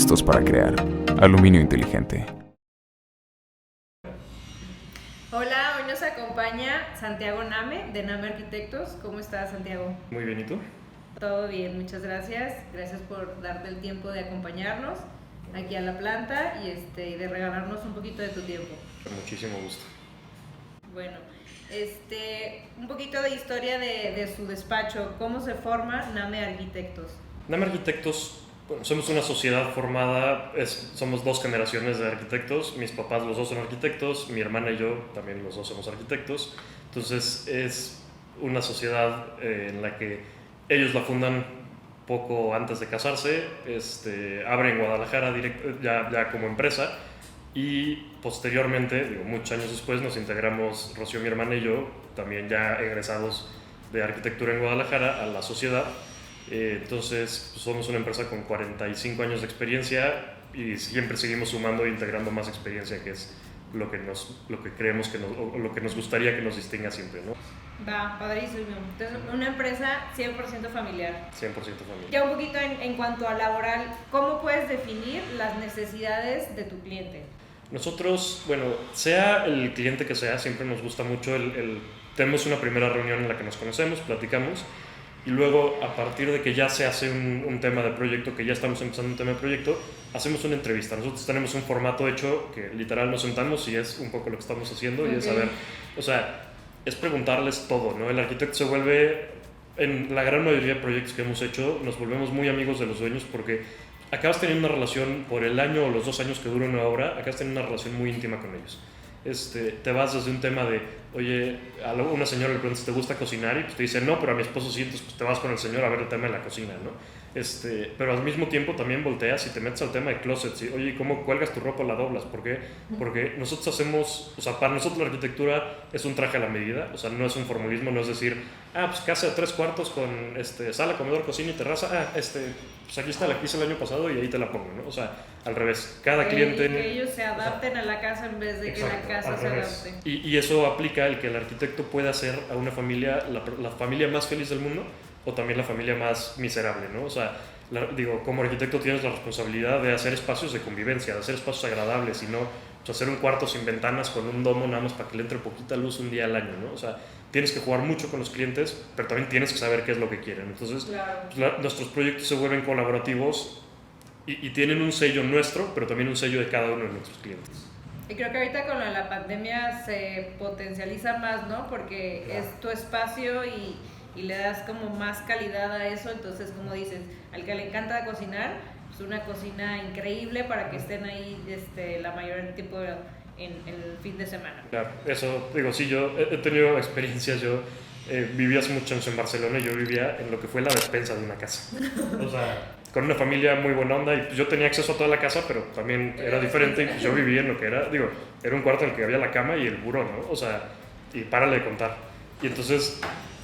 listos para crear aluminio inteligente. Hola, hoy nos acompaña Santiago Name, de Name Arquitectos. ¿Cómo estás, Santiago? Muy bien, ¿y tú? Todo bien, muchas gracias. Gracias por darte el tiempo de acompañarnos aquí a la planta y de regalarnos un poquito de tu tiempo. Con muchísimo gusto. Bueno, un poquito de historia de su despacho. ¿Cómo se forma Name Arquitectos? Name Arquitectos, bueno, somos una sociedad formada, somos dos generaciones de arquitectos. Mis papás los dos son arquitectos, mi hermana y yo también los dos somos arquitectos. Entonces es una sociedad en la que ellos la fundan poco antes de casarse, abren en Guadalajara ya como empresa, y posteriormente, muchos años después, nos integramos Rocío, mi hermana y yo, también ya egresados de arquitectura en Guadalajara, a la sociedad. Entonces somos una empresa con 45 años de experiencia y siempre seguimos sumando e integrando más experiencia, que es lo que creemos lo que nos gustaría que nos distinga siempre, ¿no? Va, padrísimo. Entonces, una empresa 100% familiar. 100% familiar. Ya un poquito en cuanto a laboral, ¿cómo puedes definir las necesidades de tu cliente? Nosotros, bueno, sea el cliente que sea, siempre nos gusta mucho tenemos una primera reunión en la que nos conocemos, platicamos, y luego, a partir de que ya se hace un tema de proyecto, que ya estamos empezando un tema de proyecto, hacemos una entrevista. Nosotros tenemos un formato hecho que literal nos sentamos y es un poco lo que estamos haciendo. Okay. Y es saber, es preguntarles todo, ¿no? El arquitecto se vuelve, en la gran mayoría de proyectos que hemos hecho, nos volvemos muy amigos de los dueños, porque acabas teniendo una relación por el año o los 2 años que dura una obra, acabas teniendo una relación muy íntima con ellos. Te vas desde un tema de, oye, a una señora le preguntas, ¿te gusta cocinar? Y pues te dice, no, pero a mi esposo sí, entonces pues te vas con el señor a ver el tema de la cocina, ¿no? Pero al mismo tiempo también volteas y te metes al tema de closets, y, oye, ¿cómo cuelgas tu ropa o la doblas? ¿Por qué? Porque nosotros hacemos, para nosotros la arquitectura es un traje a la medida, no es un formulismo, no es decir, pues casa de 3 cuartos con sala, comedor, cocina y terraza, pues aquí está, la que hice el año pasado y ahí te la pongo, ¿no? Al revés, cada cliente... Que ellos se adapten a la casa en vez de que la casa se adapte. Y eso aplica el que el arquitecto pueda hacer a una familia la familia más feliz del mundo, o también la familia más miserable, ¿no? Como arquitecto tienes la responsabilidad de hacer espacios de convivencia, de hacer espacios agradables, y no hacer un cuarto sin ventanas con un domo nada más para que le entre poquita luz un día al año, ¿no? Tienes que jugar mucho con los clientes, pero también tienes que saber qué es lo que quieren. Entonces, claro, nuestros proyectos se vuelven colaborativos y tienen un sello nuestro, pero también un sello de cada uno de nuestros clientes. Y creo que ahorita con la pandemia se potencializa más, ¿no? Porque claro, es tu espacio y le das como más calidad a eso. Entonces, como dices, al que le encanta cocinar, pues una cocina increíble para que estén ahí la mayor tiempo en el fin de semana. Claro, eso, sí, yo he tenido experiencias. Yo viví hace muchos años en Barcelona y yo vivía en lo que fue la despensa de una casa. Con una familia muy buena onda, y pues yo tenía acceso a toda la casa, pero también era diferente, y pues yo vivía en lo que era un cuarto en el que había la cama y el buró, ¿no? Y párale de contar. Y entonces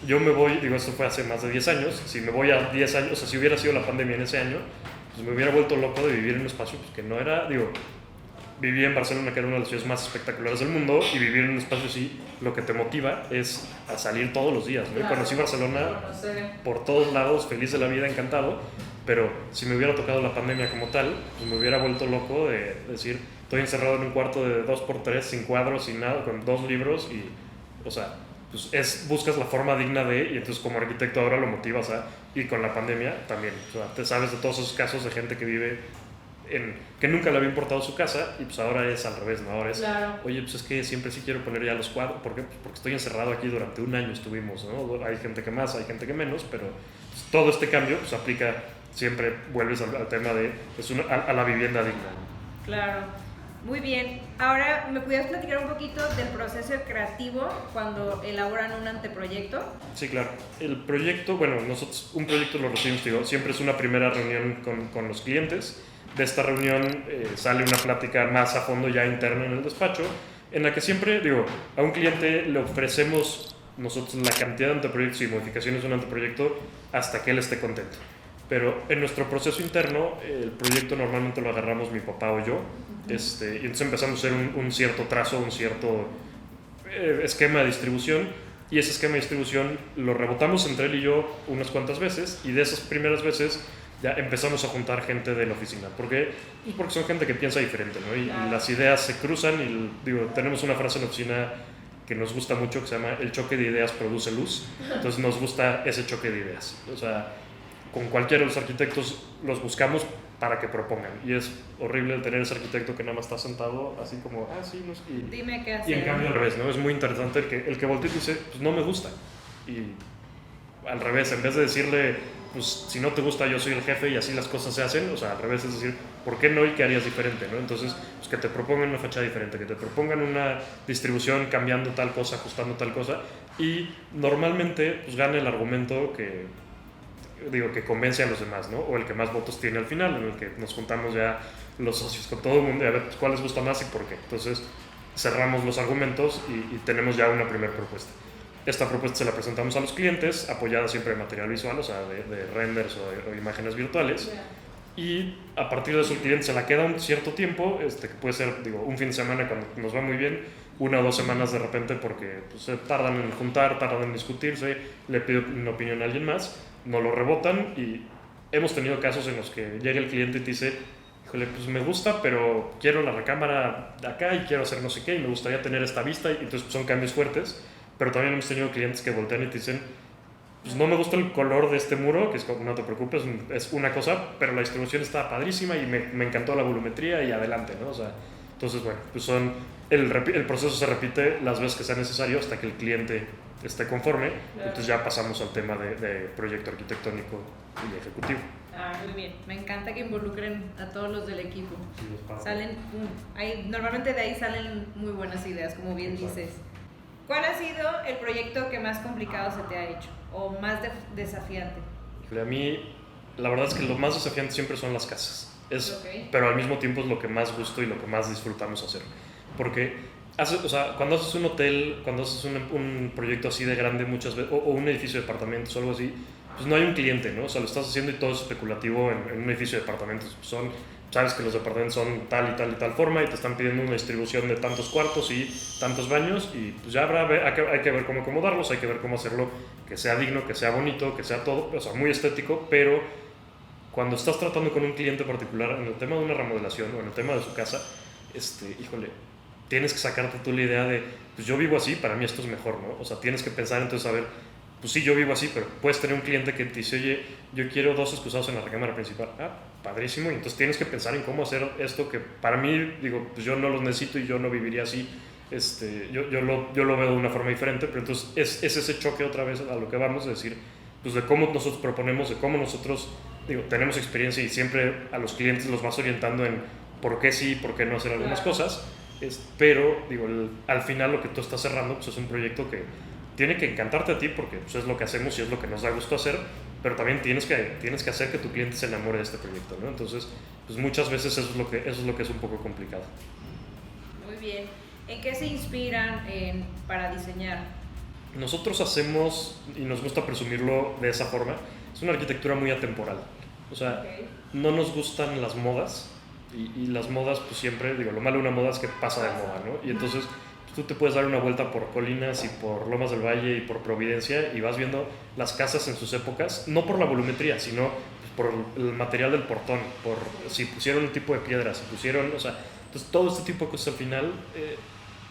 yo me voy, esto fue hace más de 10 años, si me voy a 10 años, si hubiera sido la pandemia en ese año, pues me hubiera vuelto loco de vivir en un espacio pues, que no era, viví en Barcelona, que era una de las ciudades más espectaculares del mundo, y vivir en un espacio así, lo que te motiva es a salir todos los días, ¿no? Claro, conocí Barcelona por todos lados, feliz de la vida, encantado, pero si me hubiera tocado la pandemia como tal, pues me hubiera vuelto loco de decir, estoy encerrado en un cuarto de 2x3, sin cuadros, sin nada, con 2 libros, y, pues buscas la forma digna de, y entonces como arquitecto ahora lo motivas y con la pandemia también, te sabes de todos esos casos de gente que vive que nunca le había importado su casa, y pues ahora es al revés, ¿no? Ahora es, claro, oye, pues es que siempre sí quiero poner ya los cuadros. ¿Por qué? Pues porque estoy encerrado aquí durante un año, estuvimos, ¿no? Hay gente que más, hay gente que menos, pero pues, todo este cambio pues aplica, siempre vuelves al tema de a la vivienda digna. Claro, muy bien. Ahora, ¿me pudieras platicar un poquito del proceso creativo cuando elaboran un anteproyecto? Sí, claro. El proyecto, nosotros un proyecto lo recibimos, siempre es una primera reunión con los clientes. De esta reunión sale una plática más a fondo ya interna en el despacho, en la que siempre, a un cliente le ofrecemos nosotros la cantidad de anteproyectos y modificaciones de un anteproyecto hasta que él esté contento. Pero en nuestro proceso interno, el proyecto normalmente lo agarramos mi papá o yo, y entonces empezamos a hacer un cierto trazo, un cierto esquema de distribución, y ese esquema de distribución lo rebotamos entre él y yo unas cuantas veces, y de esas primeras veces ya empezamos a juntar gente de la oficina. ¿Por qué? Pues porque son gente que piensa diferente, ¿no? Y las ideas se cruzan y digo, tenemos una frase en la oficina que nos gusta mucho que se llama el choque de ideas produce luz. Entonces nos gusta ese choque de ideas. O sea, con cualquiera de los arquitectos los buscamos para que propongan. Y es horrible tener ese arquitecto que nada más está sentado así como, sí, no sé. Dime qué hacer. Y en cambio al revés, ¿no? Es muy interesante el que voltea y dice, pues no me gusta. Y al revés, en vez de decirle, pues si no te gusta yo soy el jefe y así las cosas se hacen, o sea, al revés es decir, ¿por qué no y qué harías diferente, ¿no? Entonces, pues que te propongan una fachada diferente, que te propongan una distribución cambiando tal cosa, ajustando tal cosa, y normalmente pues gana el argumento que convence a los demás, ¿no? O el que más votos tiene al final, en el que nos juntamos ya los socios con todo el mundo y a ver pues, cuál les gusta más y por qué. Entonces cerramos los argumentos y tenemos ya una primera propuesta. Esta propuesta se la presentamos a los clientes, apoyada siempre en material visual, o sea, de renders o imágenes virtuales. Y a partir de eso el cliente se la queda un cierto tiempo, que puede ser, un fin de semana cuando nos va muy bien, 1 o 2 semanas de repente porque pues, se tardan en juntar, tardan en discutirse, le pido una opinión a alguien más, no lo rebotan y hemos tenido casos en los que llega el cliente y te dice, híjole, pues me gusta, pero quiero la recámara de acá y quiero hacer no sé qué y me gustaría tener esta vista y entonces pues, son cambios fuertes, pero también hemos tenido clientes que voltean y te dicen, pues no me gusta el color de este muro, que es como, no te preocupes, es una cosa, pero la distribución está padrísima y me encantó la volumetría y adelante, ¿no? O sea, entonces, bueno, pues el proceso se repite las veces que sea necesario hasta que el cliente esté conforme, entonces ya pasamos al tema de proyecto arquitectónico y ejecutivo. Muy bien, me encanta que involucren a todos los del equipo. Sí, Normalmente de ahí salen muy buenas ideas, como bien dices. ¿Cuál ha sido el proyecto que más complicado se te ha hecho o más desafiante? A mí, la verdad es que lo más desafiante siempre son las casas. Pero al mismo tiempo es lo que más gusto y lo que más disfrutamos hacer. Porque cuando haces un hotel, cuando haces un proyecto así de grande muchas veces, o un edificio de departamentos o algo así, pues no hay un cliente, ¿no? O sea, lo estás haciendo y todo es especulativo en un edificio de departamentos. Sabes que los departamentos son tal y tal y tal forma y te están pidiendo una distribución de tantos cuartos y tantos baños y pues ya hay que ver cómo acomodarlos, hay que ver cómo hacerlo que sea digno, que sea bonito, que sea todo, o sea, muy estético, pero cuando estás tratando con un cliente particular en el tema de una remodelación o en el tema de su casa, híjole, tienes que sacarte tú la idea de, pues yo vivo así, para mí esto es mejor, ¿no? O sea, tienes que pensar entonces, a ver, pues sí, yo vivo así, pero puedes tener un cliente que te dice, oye, yo quiero 2 excusados en la recámara principal. Padrísimo, y entonces tienes que pensar en cómo hacer esto que para mí, pues yo no los necesito y yo no viviría así. Yo lo veo de una forma diferente, pero entonces es ese choque otra vez a lo que vamos a decir, pues de cómo nosotros proponemos, de cómo nosotros, tenemos experiencia y siempre a los clientes los vas orientando en por qué sí, por qué no hacer algunas cosas, pero al final lo que tú estás cerrando pues es un proyecto que tiene que encantarte a ti porque pues, es lo que hacemos y es lo que nos da gusto hacer, pero también tienes que hacer que tu cliente se enamore de este proyecto, ¿no? Entonces, pues muchas veces eso es lo que es un poco complicado. Muy bien. ¿En qué se inspiran para diseñar? Nosotros hacemos, y nos gusta presumirlo de esa forma, es una arquitectura muy atemporal. O sea, no nos gustan las modas, y las modas, pues siempre, lo malo de una moda es que pasa de moda, ¿no? Y entonces tú te puedes dar una vuelta por Colinas y por Lomas del Valle y por Providencia y vas viendo las casas en sus épocas, no por la volumetría, sino por el material del portón, por si pusieron un tipo de piedra, si pusieron, o sea, entonces todo este tipo de cosas al final,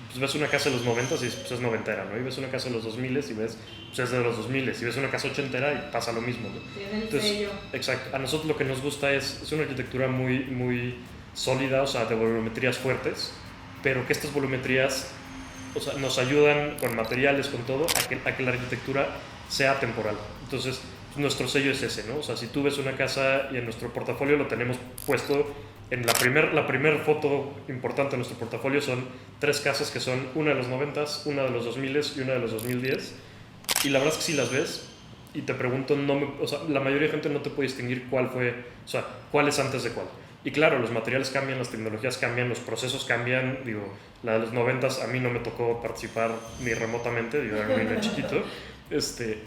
pues ves una casa de los 90 y pues es noventera, ¿no? Y ves una casa de los 2000 y ves, pues es de los 2000, y ves una casa ochentera y pasa lo mismo, ¿no? Tiene el sello. Exacto, a nosotros lo que nos gusta es una arquitectura muy, muy sólida, o sea, de volumetrías fuertes, pero que estas volumetrías, o sea, nos ayudan con materiales, con todo, a que la arquitectura sea temporal. Entonces, nuestro sello es ese, ¿no? O sea, si tú ves una casa y en nuestro portafolio lo tenemos puesto en la primer foto importante de nuestro portafolio son 3 casas que son una de los 90s, una de los 2000s y una de los 2010. Y la verdad es que si las ves y te pregunto, o sea, la mayoría de gente no te puede distinguir cuál es antes de cuál. Y claro, los materiales cambian, las tecnologías cambian, los procesos cambian. La de los 90s a mí no me tocó participar ni remotamente, yo era un niño chiquito.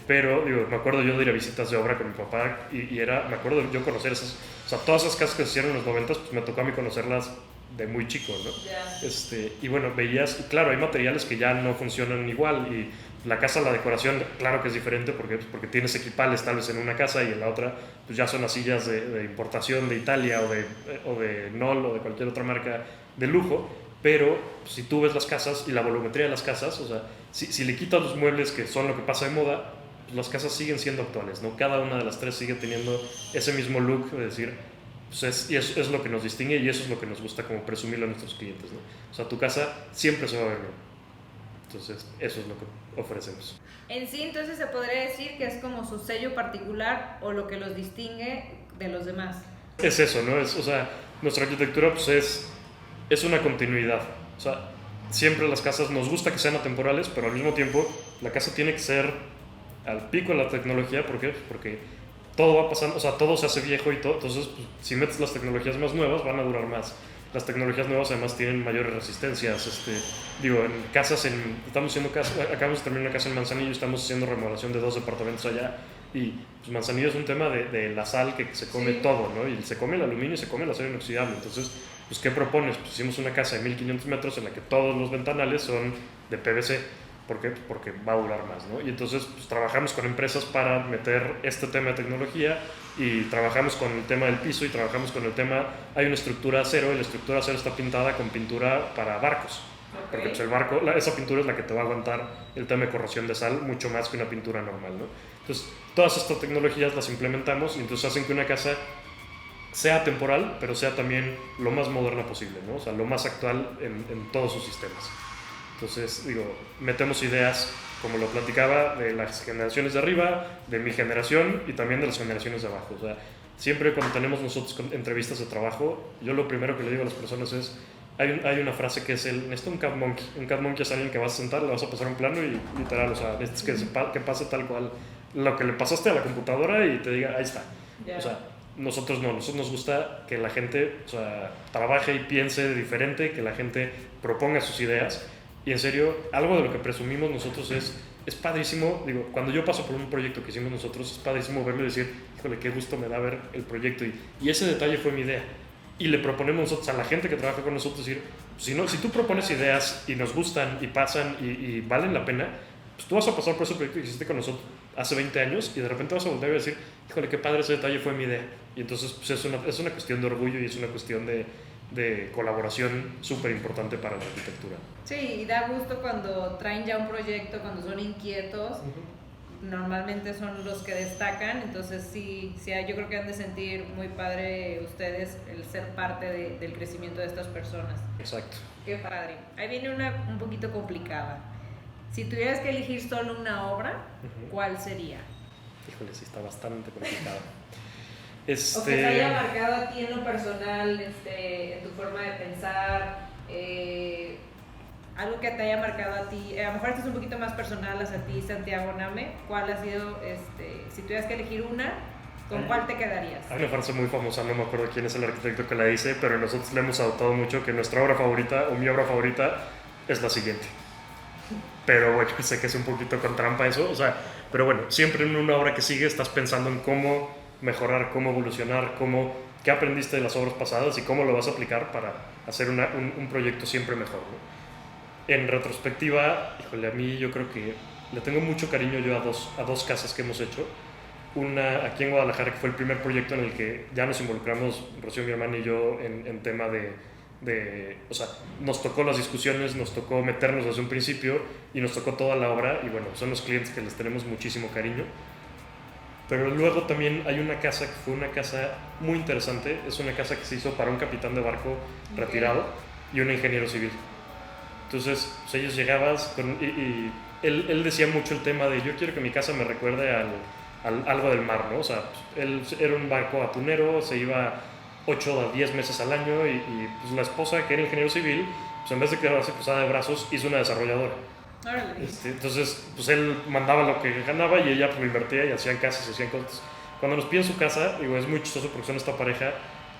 Pero me acuerdo yo de ir a visitas de obra con mi papá me acuerdo yo conocer todas esas casas que se hicieron en los 90s, pues me tocó a mí conocerlas de muy chico, ¿no? Yeah. Y bueno, veías, y claro, hay materiales que ya no funcionan igual y La casa, la decoración, claro que es diferente porque tienes equipales tal vez en una casa y en la otra pues ya son las sillas de importación de Italia o de Knoll o de cualquier otra marca de lujo, pero pues, si tú ves las casas y la volumetría de las casas, o sea, si le quitas los muebles que son lo que pasa de moda, pues las casas siguen siendo actuales, ¿no? Cada una de las tres sigue teniendo ese mismo look, es decir, pues y eso es lo que nos distingue y eso es lo que nos gusta como presumirlo a nuestros clientes, ¿no? O sea, tu casa siempre se va a ver bien. Entonces, eso es lo que ofrecemos. En sí, entonces se podría decir que es como su sello particular o lo que los distingue de los demás. Es eso, ¿no? O sea, nuestra arquitectura pues es una continuidad. O sea, siempre las casas nos gusta que sean atemporales, pero al mismo tiempo la casa tiene que ser al pico de la tecnología. ¿Por qué? Porque todo va pasando, o sea, todo se hace viejo y todo. Entonces, pues, si metes las tecnologías más nuevas, van a durar más. Las tecnologías nuevas además tienen mayores resistencias. En casas, acabamos de terminar una casa en Manzanillo, estamos haciendo remodelación de 2 departamentos allá. Y pues, Manzanillo es un tema de la sal que se come todo, ¿no? Y se come el aluminio y se come el acero inoxidable. Entonces, pues, ¿qué propones? Pues hicimos una casa de 1500 metros en la que todos los ventanales son de PVC. ¿Por qué? Porque va a durar más, ¿no? Y entonces pues, trabajamos con empresas para meter este tema de tecnología y trabajamos con el tema del piso y trabajamos con el tema, hay una estructura de acero y la estructura de acero está pintada con pintura para barcos. Okay. Porque pues, el barco, esa pintura es la que te va a aguantar el tema de corrosión de sal mucho más que una pintura normal, ¿no? Entonces, todas estas tecnologías las implementamos y entonces hacen que una casa sea temporal, pero sea también lo más moderna posible, ¿no? O sea, lo más actual en todos sus sistemas. Entonces, metemos ideas, como lo platicaba, de las generaciones de arriba, de mi generación y también de las generaciones de abajo. O sea, siempre cuando tenemos nosotros entrevistas de trabajo, yo lo primero que le digo a las personas es, hay una frase que es necesito un CAD Monkey. Un CAD Monkey es alguien que vas a sentar, le vas a pasar un plano y literal, o sea, necesitas que pase tal cual lo que le pasaste a la computadora y te diga, ahí está. Yeah. O sea, nosotros nos gusta que la gente, o sea, trabaje y piense diferente, que la gente proponga sus ideas. Y en serio, algo de lo que presumimos nosotros es padrísimo, cuando yo paso por un proyecto que hicimos nosotros, es padrísimo verlo y decir, híjole, qué gusto me da ver el proyecto. Y ese detalle fue mi idea. Y le proponemos nosotros a la gente que trabaja con nosotros, decir, si tú propones ideas y nos gustan y pasan y valen la pena, pues tú vas a pasar por ese proyecto que hiciste con nosotros hace 20 años y de repente vas a volver a decir, híjole, qué padre ese detalle fue mi idea. Y entonces pues es una cuestión de orgullo y es una cuestión de colaboración súper importante para la arquitectura. Sí, y da gusto cuando traen ya un proyecto, cuando son inquietos, normalmente son los que destacan, entonces sí, yo creo que han de sentir muy padre ustedes el ser parte del crecimiento de estas personas. Exacto. Qué padre. Ahí viene una un poquito complicada. Si tuvieras que elegir solo una obra, ¿cuál sería? Híjole, sí está bastante complicado. O que te haya marcado a ti en lo personal, en tu forma de pensar, algo que te haya marcado a ti, a lo mejor esto es un poquito más personal hacia ti, Santiago Name, ¿cuál ha sido, si tuvieras que elegir una, con cuál te quedarías? Hay una frase muy famosa, no me acuerdo quién es el arquitecto que la dice, pero nosotros le hemos adoptado mucho que nuestra obra favorita, o mi obra favorita, es la siguiente. Pero bueno, sé que es un poquito con trampa eso, o sea, pero bueno, siempre en una obra que sigue estás pensando en cómo mejorar, cómo evolucionar, qué aprendiste de las obras pasadas y cómo lo vas a aplicar para hacer un proyecto siempre mejor, ¿no? En retrospectiva, híjole, a mí yo creo que le tengo mucho cariño yo a dos casas que hemos hecho. Una aquí en Guadalajara, que fue el primer proyecto en el que ya nos involucramos, Rocío, mi hermana y yo, en tema o sea, nos tocó las discusiones, nos tocó meternos desde un principio y nos tocó toda la obra y bueno, son los clientes que les tenemos muchísimo cariño. Pero luego también hay una casa que fue una casa muy interesante, es una casa que se hizo para un capitán de barco retirado y un ingeniero civil. Entonces, pues ellos llegaban y él decía mucho el tema de yo quiero que mi casa me recuerde al algo del mar, ¿no? O sea, él era un barco atunero, se iba 8 a 10 meses al año y pues la esposa, que era ingeniero civil, pues en vez de quedarse cruzada de brazos, hizo una desarrolladora. Entonces, pues él mandaba lo que ganaba y ella pues lo invertía y hacían casas y hacían cosas. Cuando nos piden su casa, es muy chistoso porque son esta pareja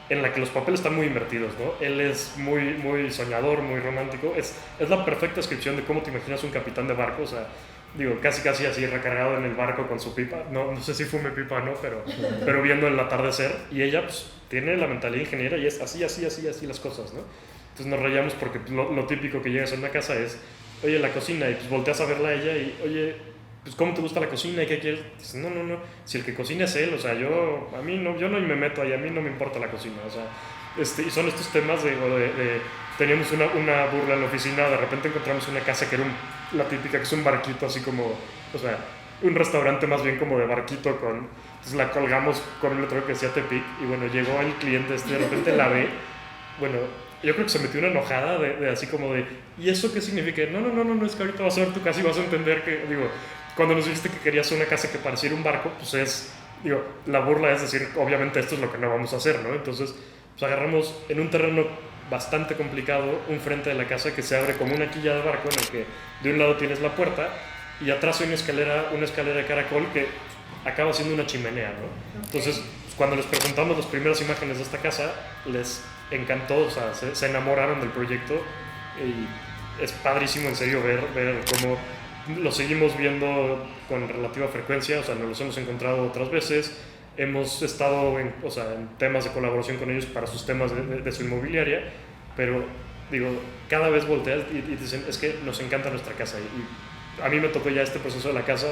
en la que los papeles están muy invertidos, ¿no? Él es muy, muy soñador, muy romántico. Es la perfecta descripción de cómo te imaginas un capitán de barco, o sea, casi así recargado en el barco con su pipa. No sé si fume pipa o no, pero viendo el atardecer. Y ella, pues, tiene la mentalidad ingeniera y es así las cosas, ¿no? Entonces nos rayamos porque lo típico que llegas a una casa es oye, la cocina, y pues volteas a verla a ella y, oye, pues ¿cómo te gusta la cocina y qué quieres? Dices, no, si el que cocina es él, o sea, yo no me meto ahí, a mí no me importa la cocina, o sea, y son estos temas teníamos una burla en la oficina, de repente encontramos una casa que era la típica, que es un barquito así como, o sea, un restaurante más bien como de barquito entonces la colgamos con un letrero que decía Tepic, y bueno, llegó el cliente de repente la ve, bueno, yo creo que se metió una enojada de así como de, ¿y eso qué significa? No, es que ahorita vas a ver tu casa y vas a entender que, digo, cuando nos dijiste que querías una casa que pareciera un barco, pues la burla es decir, obviamente esto es lo que no vamos a hacer, ¿no? Entonces, pues agarramos en un terreno bastante complicado un frente de la casa que se abre como una quilla de barco en el que de un lado tienes la puerta y atrás hay una escalera de caracol que acaba siendo una chimenea, ¿no? Okay. Entonces, pues, cuando les presentamos las primeras imágenes de esta casa, les encantó, o sea, se enamoraron del proyecto y es padrísimo en serio ver cómo lo seguimos viendo con relativa frecuencia, o sea, nos los hemos encontrado otras veces, hemos estado en temas de colaboración con ellos para sus temas de su inmobiliaria, pero digo, cada vez volteas y dicen, es que nos encanta nuestra casa, y a mí me tocó ya este proceso de la casa,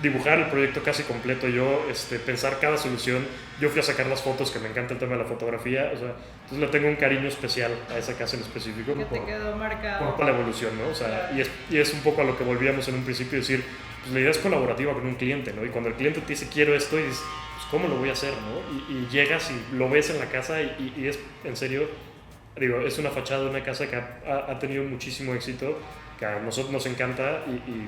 dibujar el proyecto casi completo, yo pensar cada solución, yo fui a sacar las fotos, que me encanta el tema de la fotografía, o sea, entonces le tengo un cariño especial a esa casa en específico. Que te quedó marcado. Por la evolución, ¿no? O sea, claro. y es un poco a lo que volvíamos en un principio, decir, pues la idea es colaborativa con un cliente, ¿no? Y cuando el cliente te dice, quiero esto, y dices, pues ¿cómo lo voy a hacer, no? Y llegas y lo ves en la casa y es, en serio, digo, es una fachada de una casa que ha tenido muchísimo éxito, que a nosotros nos encanta y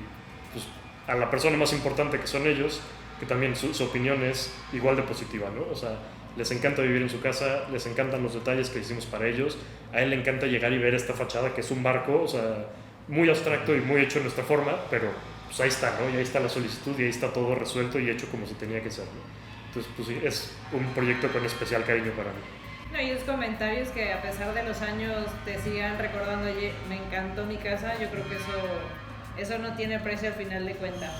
pues a la persona más importante que son ellos, que también su opinión es igual de positiva, ¿no? O sea, les encanta vivir en su casa, les encantan los detalles que hicimos para ellos, a él le encanta llegar y ver esta fachada que es un barco, o sea, muy abstracto y muy hecho en nuestra forma, pero pues ahí está, ¿no? Y ahí está la solicitud y ahí está todo resuelto y hecho como se tenía que ser, ¿no? Entonces, pues sí, es un proyecto con especial cariño para mí. No, y esos comentarios que a pesar de los años te sigan recordando, oye, me encantó mi casa, yo creo que eso no tiene precio al final de cuentas.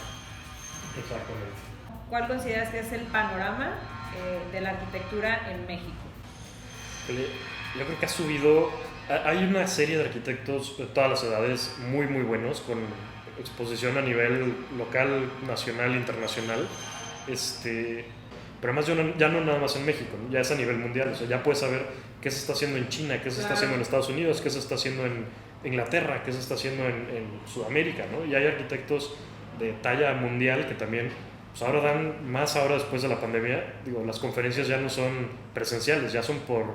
Exactamente. ¿Cuál consideras que es el panorama de la arquitectura en México? Yo creo que ha subido, hay una serie de arquitectos de todas las edades muy muy buenos, con exposición a nivel local, nacional, internacional, pero además ya no nada más en México, ¿no? Ya es a nivel mundial, o sea, ya puedes saber qué se está haciendo en China, qué se está haciendo en Estados Unidos, qué se está haciendo en Inglaterra, qué se está haciendo en Sudamérica, ¿no? Y hay arquitectos de talla mundial que también, pues ahora dan más ahora después de la pandemia, digo, las conferencias ya no son presenciales, ya son por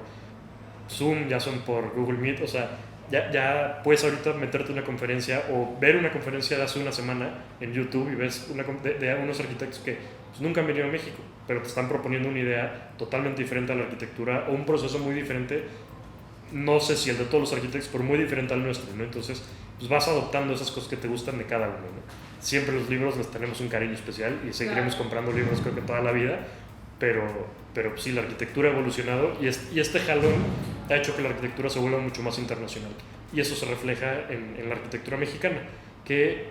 Zoom, ya son por Google Meet, o sea, ya puedes ahorita meterte una conferencia o ver una conferencia de hace una semana en YouTube y ves de unos arquitectos que pues, nunca han venido a México, pero te están proponiendo una idea totalmente diferente a la arquitectura o un proceso muy diferente, no sé si el de todos los arquitectos, pero muy diferente al nuestro, ¿no? Entonces, pues vas adoptando esas cosas que te gustan de cada uno, ¿no? Siempre los libros les tenemos un cariño especial y seguiremos comprando libros creo que toda la vida, pero pues, sí, la arquitectura ha evolucionado y este jalón ha hecho que la arquitectura se vuelva mucho más internacional. Y eso se refleja en la arquitectura mexicana, que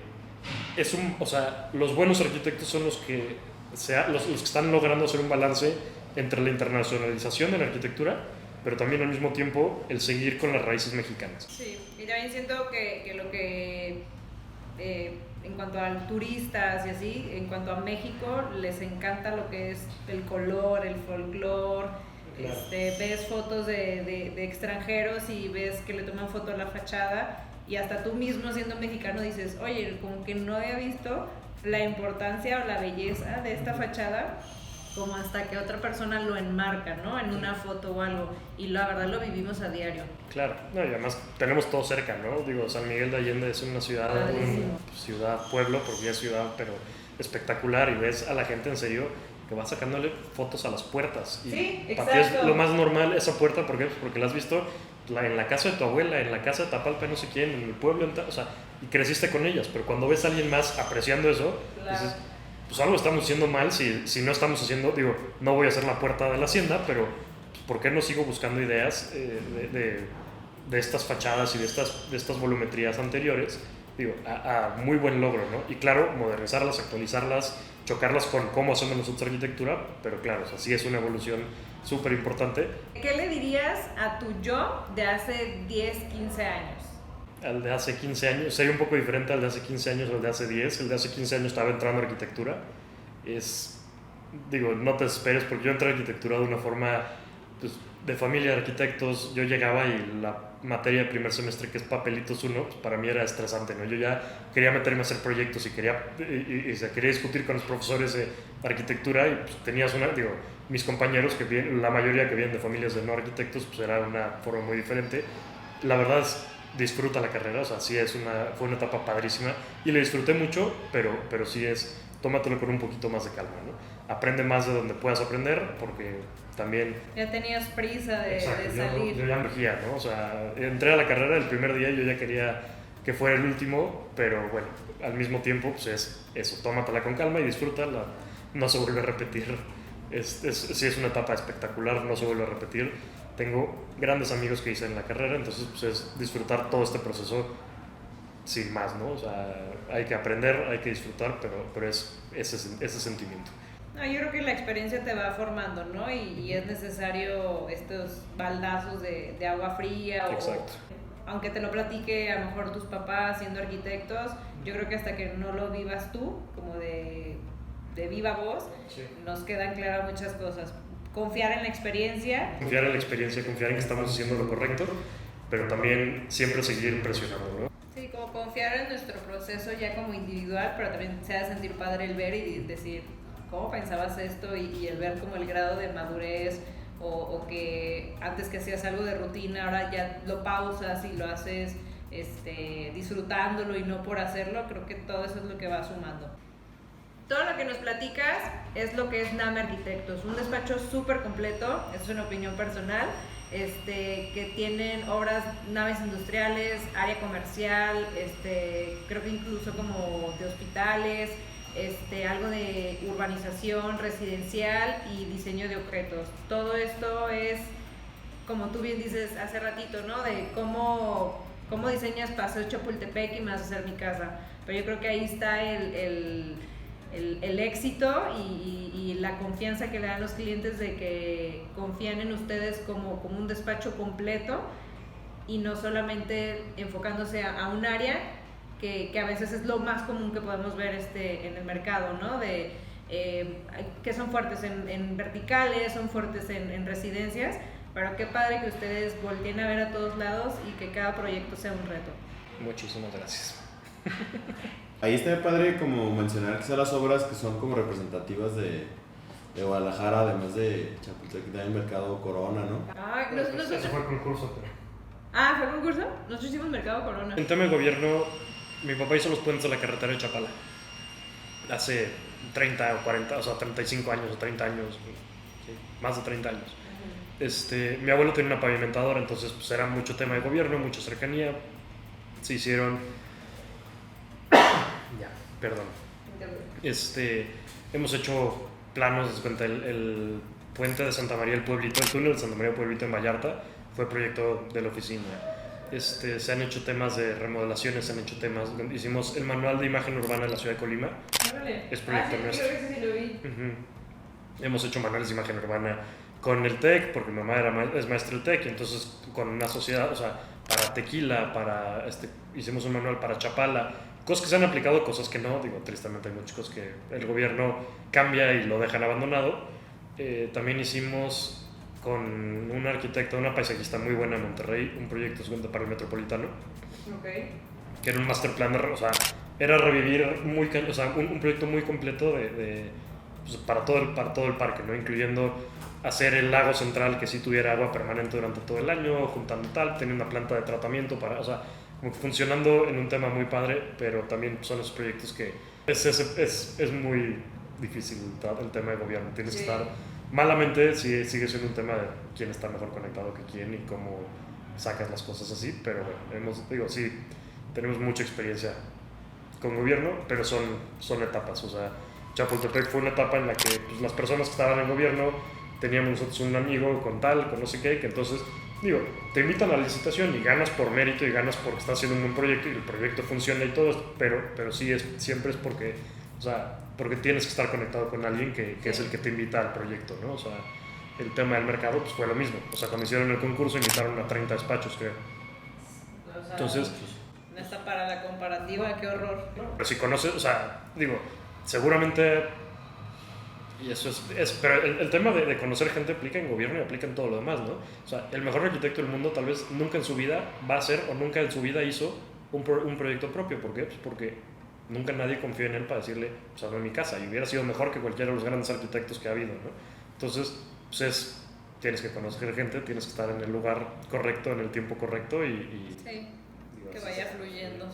es o sea, los buenos arquitectos son los que están logrando hacer un balance entre la internacionalización de la arquitectura, pero también al mismo tiempo el seguir con las raíces mexicanas. Sí, y también siento que lo que en cuanto a turistas y así, en cuanto a México, les encanta lo que es el color, el folclore. Claro. Ves fotos de extranjeros y ves que le toman foto a la fachada y hasta tú mismo siendo mexicano dices, oye, como que no había visto la importancia o la belleza de esta fachada como hasta que otra persona lo enmarca, ¿no? En una foto o algo, y la verdad lo vivimos a diario. Claro, no, y además tenemos todo cerca, ¿no? Digo, San Miguel de Allende es una pueblo, porque ya es ciudad, pero espectacular, y ves a la gente en serio que va sacándole fotos a las puertas. Y sí, exacto. Para ti es lo más normal esa puerta, ¿por qué? Pues porque la has visto en la casa de tu abuela, en la casa de Tapalpa, no sé quién, en el pueblo, o sea, y creciste con ellas, pero cuando ves a alguien más apreciando eso, claro, dices, pues algo estamos haciendo mal si no estamos haciendo, digo, no voy a hacer la puerta de la hacienda, pero pues, ¿por qué no sigo buscando ideas de estas fachadas y de estas volumetrías anteriores? Digo, a muy buen logro, ¿no? Y claro, modernizarlas, actualizarlas, chocarlas con cómo hacemos nosotros arquitectura, pero claro, o sea, sí es una evolución súper importante. ¿Qué le dirías a tu yo de hace 10, 15 años? al de hace 15 años, sería un poco diferente al de hace 15 años o al de hace 10. El de hace 15 años estaba entrando a arquitectura. Digo, no te esperes, porque yo entré a arquitectura de una forma pues, de familia de arquitectos. Yo llegaba y la materia de primer semestre, que es papelitos 1, pues para mí era estresante, ¿no? Yo ya quería meterme a hacer proyectos y quería discutir con los profesores de arquitectura y pues, tenías mis compañeros, la mayoría que vienen de familias de no arquitectos, pues era una forma muy diferente. La verdad es, disfruta la carrera, o sea, sí fue una etapa padrísima y le disfruté mucho, pero sí tómatelo con un poquito más de calma, ¿no? Aprende más de donde puedas aprender, porque también... Ya tenías prisa de salir. Yo ya urgía, ¿no? O sea, entré a la carrera el primer día y yo ya quería que fuera el último, pero bueno, al mismo tiempo, pues es eso, tómatela con calma y disfrútala, no se vuelve a repetir. Sí es una etapa espectacular, no se vuelve a repetir. Tengo grandes amigos que hice en la carrera, entonces pues es disfrutar todo este proceso sin más, ¿no? O sea, hay que aprender, hay que disfrutar, pero es ese sentimiento. No, yo creo que la experiencia te va formando, ¿no? Y es necesario estos baldazos de agua fría. Exacto. Aunque te lo platique a lo mejor tus papás siendo arquitectos, yo creo que hasta que no lo vivas tú, como de viva voz, sí, nos quedan claras muchas cosas. Confiar en la experiencia. Confiar en la experiencia, confiar en que estamos haciendo lo correcto, pero también siempre seguir impresionando, ¿no? Sí, como confiar en nuestro proceso ya como individual, pero también se hace sentir padre el ver y decir, ¿cómo pensabas esto? Y el ver como el grado de madurez o que antes que hacías algo de rutina, ahora ya lo pausas y lo haces disfrutándolo y no por hacerlo. Creo que todo eso es lo que va sumando. Todo lo que nos platicas es lo que es NAME Arquitectos, un despacho súper completo, es una opinión personal, que tienen obras, naves industriales, área comercial, creo que incluso como de hospitales, algo de urbanización residencial y diseño de objetos. Todo esto es, como tú bien dices hace ratito, ¿no? De cómo diseñas Paseo Chapultepec y me vas a hacer mi casa. Pero yo creo que ahí está el éxito y la confianza que le dan los clientes de que confían en ustedes como un despacho completo y no solamente enfocándose a un área que a veces es lo más común que podemos ver en el mercado, ¿no? Que son fuertes en verticales, son fuertes en residencias, pero qué padre que ustedes volteen a ver a todos lados y que cada proyecto sea un reto. Muchísimas gracias. Ahí está padre como mencionar que son las obras que son como representativas de Guadalajara, además de Chapultepec, también Mercado Corona, ¿no? Ese fue el concurso, pero... Ah, ¿fue el concurso? Nosotros hicimos Mercado Corona. En tema de gobierno, mi papá hizo los puentes de la carretera de Chapala hace 30 o 40, o sea, 35 años o 30 años, sí, más de 30 años. Mi abuelo tenía una pavimentadora, entonces pues era mucho tema de gobierno, mucha cercanía. Se hicieron... Perdón. Hemos hecho planos, desde cuenta, el puente de Santa María del Pueblito, el túnel de Santa María del Pueblito en Vallarta, fue proyecto de la oficina. Se han hecho temas de remodelaciones, se han hecho temas, hicimos el manual de imagen urbana de la ciudad de Colima. Órale. Es proyecto nuestro. Creo que sí lo vi. Hemos hecho manuales de imagen urbana con el TEC, porque mi mamá es maestra del TEC, y entonces con una sociedad, o sea, para Tequila, hicimos un manual para Chapala. Cosas que se han aplicado, cosas que no. Digo, tristemente hay muchas cosas que el gobierno cambia y lo dejan abandonado. También hicimos con un arquitecto, una paisajista muy buena en Monterrey, un proyecto para el Metropolitano. Okay. Que era un master plan, o sea, era revivir un proyecto muy completo pues, para todo el parque, ¿no? Incluyendo hacer el lago central que sí tuviera agua permanente durante todo el año, juntando tener una planta de tratamiento o sea, como que funcionando en un tema muy padre, pero también son esos proyectos que es muy difícil el tema de gobierno. Tienes que estar, malamente sigue siendo un tema de quién está mejor conectado que quién y cómo sacas las cosas así, pero bueno, sí, tenemos mucha experiencia con gobierno, pero son etapas. O sea, Chapultepec fue una etapa en la que pues, las personas que estaban en el gobierno teníamos nosotros un amigo con no sé qué, que entonces te invitan a la licitación y ganas por mérito y ganas porque estás haciendo un buen proyecto y el proyecto funciona y todo esto, pero sí siempre es porque, o sea, porque tienes que estar conectado con alguien que es el que te invita al proyecto, ¿no? O sea, el tema del mercado pues fue lo mismo. O sea, cuando hicieron el concurso invitaron a 30 despachos, creo. Entonces, Hasta para la comparativa, qué horror. Pero si conoces, o sea, digo, seguramente, y eso pero el tema de conocer gente aplica en gobierno y aplica en todo lo demás, ¿no? O sea, el mejor arquitecto del mundo tal vez nunca en su vida va a hacer o nunca en su vida hizo un proyecto propio. ¿Por qué? Pues porque nunca nadie confió en él para decirle, o sea, no en mi casa, y hubiera sido mejor que cualquiera de los grandes arquitectos que ha habido, ¿no? Entonces, pues tienes que conocer gente, tienes que estar en el lugar correcto, en el tiempo correcto y Sí, que vaya fluyendo.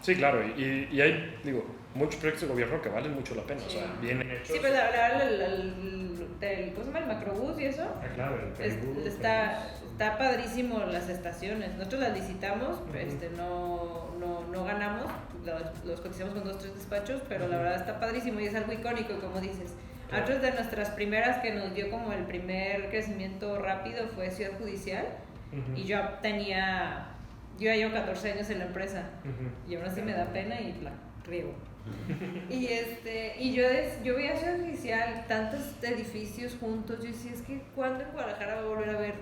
Sí, claro, y hay, digo, muchos proyectos de gobierno que valen mucho la pena, o sea, bien hechos. Sí, pues la verdad, ¿cómo se llama? El macrobús y eso. Ah, claro, el Peribú, Está padrísimo las estaciones. Nosotros las visitamos, no ganamos, los cotizamos con 2-3 despachos, pero la verdad está padrísimo y es algo icónico, como dices. Claro. Otras de nuestras primeras que nos dio como el primer crecimiento rápido fue Ciudad Judicial, y yo ya llevo 14 años en la empresa, y aún así me da pena y la riego. Y yo veía Ciudad Judicial, tantos edificios juntos, yo decía, es que ¿cuándo en Guadalajara va a volver a ver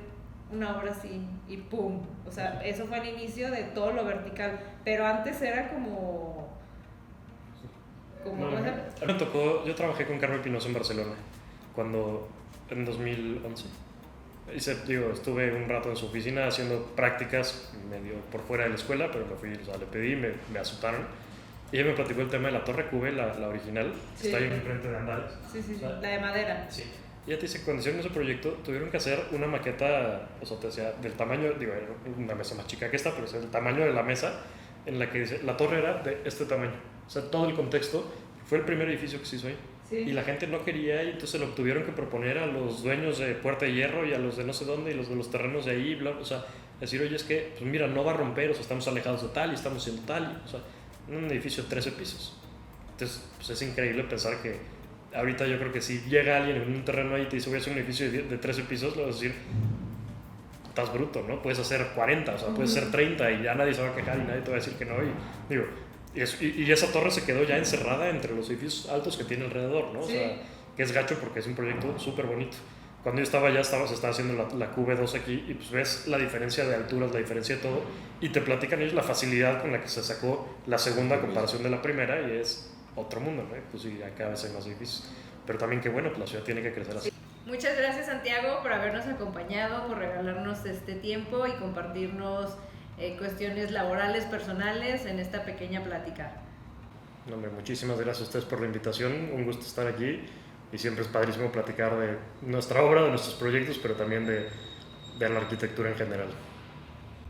una obra así? Y ¡pum! O sea, eso fue el inicio de todo lo vertical, pero antes era como No, me tocó, yo trabajé con Carmen Pinoso en Barcelona, en 2011. Estuve un rato en su oficina haciendo prácticas medio por fuera de la escuela, pero le pedí, me aceptaron. Y ella me platicó el tema de la Torre Cube, la original, que está ahí enfrente de Andares. Sí, la de madera. Sí. Y ella te dice, cuando hicieron ese proyecto, tuvieron que hacer una maqueta, o sea, te decía, del tamaño, era una mesa más chica que esta, pero es el tamaño de la mesa, en la que dice, la torre era de este tamaño. O sea, todo el contexto, fue el primer edificio que se hizo ahí. Sí. Y la gente no quería, y entonces lo tuvieron que proponer a los dueños de Puerta de Hierro y a los de no sé dónde y los de los terrenos de ahí, o sea, decir, oye, es que, pues mira, no va a romper, o sea, estamos alejados de tal y estamos haciendo tal, o sea, un edificio de 13 pisos. Entonces, pues es increíble pensar que ahorita yo creo que si llega alguien en un terreno ahí y te dice, voy a hacer un edificio de 13 pisos, le vas a decir, estás bruto, ¿no? Puedes hacer 40, o sea, puedes hacer 30 y ya nadie se va a quejar y nadie te va a decir que no. Y esa torre se quedó ya encerrada entre los edificios altos que tiene alrededor, ¿no? Sí. O sea, que es gacho porque es un proyecto súper bonito. Cuando yo estaba allá, se estaba haciendo la QV2 aquí y pues ves la diferencia de alturas, la diferencia de todo, y te platican ellos la facilidad con la que se sacó la segunda a comparación de la primera, y es otro mundo, ¿no? Pues sí, ya cada vez hay más edificios. Pero también que bueno, pues la ciudad tiene que crecer así. Muchas gracias, Santiago, por habernos acompañado, por regalarnos este tiempo y compartirnos cuestiones laborales, personales en esta pequeña plática. No, hombre, muchísimas gracias a ustedes por la invitación, un gusto estar aquí, y siempre es padrísimo platicar de nuestra obra, de nuestros proyectos, pero también de la arquitectura en general.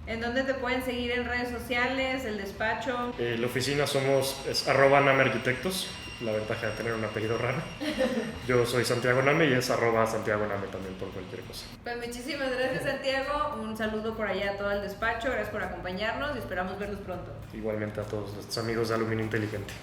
¿En dónde te pueden seguir en redes sociales, el despacho? La oficina es @namearquitectos, la ventaja de tener un apellido raro. Yo soy Santiago Name y es @Santiago Name también por cualquier cosa. Pues muchísimas gracias, Santiago, un saludo por allá a todo el despacho, gracias por acompañarnos y esperamos verlos pronto. Igualmente a todos nuestros amigos de Aluminio Inteligente.